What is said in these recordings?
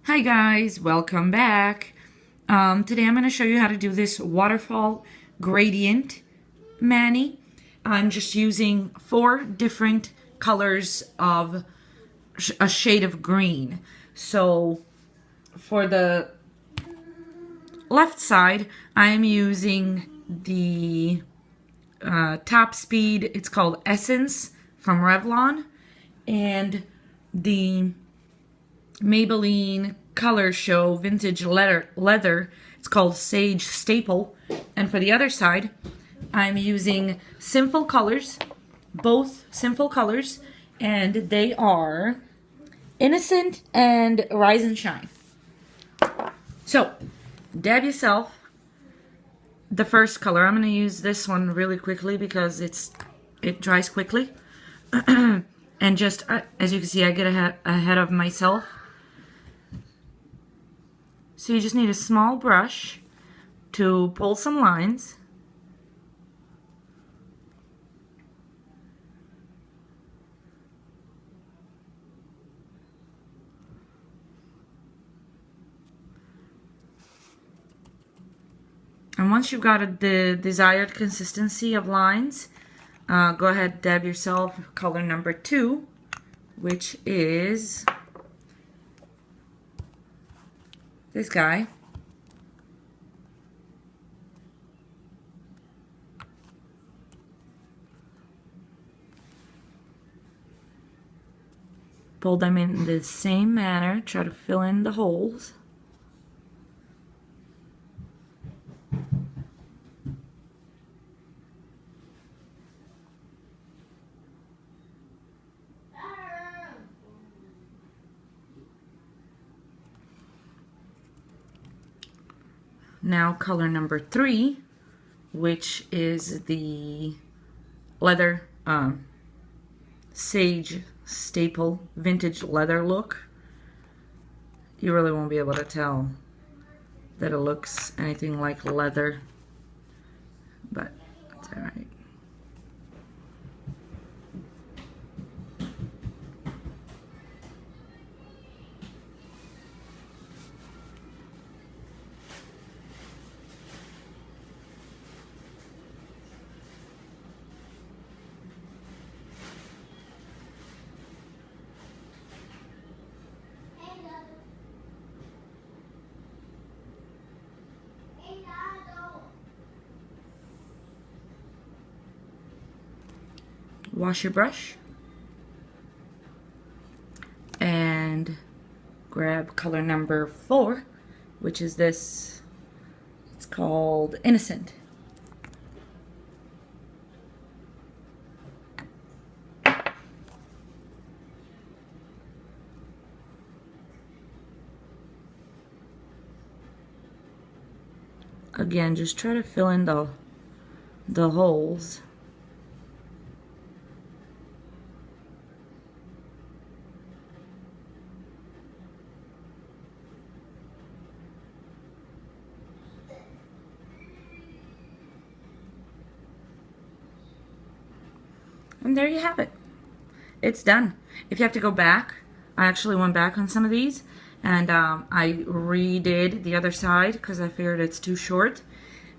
Hi guys, welcome back. Today I'm going to show you how to do this waterfall gradient mani. I'm just using 4 different colors of a shade of green. So for the left side, I'm using the top speed, it's called Essence from Revlon, and the Maybelline Color Show Vintage Leather. It's called Sage Staple. And for the other side, I'm using Simple Colors, both Simple Colors, and they are Innocent and Rise and Shine. So, dab yourself the first color. I'm going to use this one really quickly because it dries quickly. And just, as you can see, I get ahead of myself. So you just need a small brush to pull some lines. And once you've got the desired consistency of lines, go ahead, dab yourself color number 2, which is this guy. Pull them in the same manner, try to fill in the holes. Now color number 3, which is the leather Sage Staple Vintage Leather look. You really won't be able to tell that it looks anything like leather, but that's alright. Wash your brush and grab color number 4, which is this. It's called Innocent. Again, just try to fill in the holes. And there you have it. It's done. If you have to go back, I actually went back on some of these, and I redid the other side because I figured it's too short.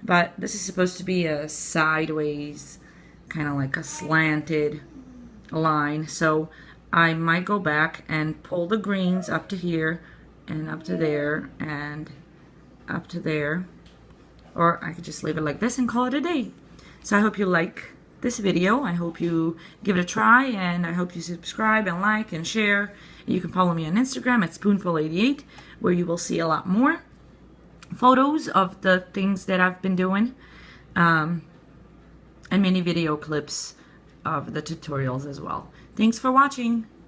But this is supposed to be a sideways, kind of like a slanted line. So I might go back and pull the greens up to here, and up to there, and up to there. Or I could just leave it like this and call it a day. So I hope you like this video. I hope you give it a try, and I hope you subscribe and like and share. You can follow me on Instagram at Spoonful88, where you will see a lot more photos of the things that I've been doing, and many video clips of the tutorials as well. Thanks for watching.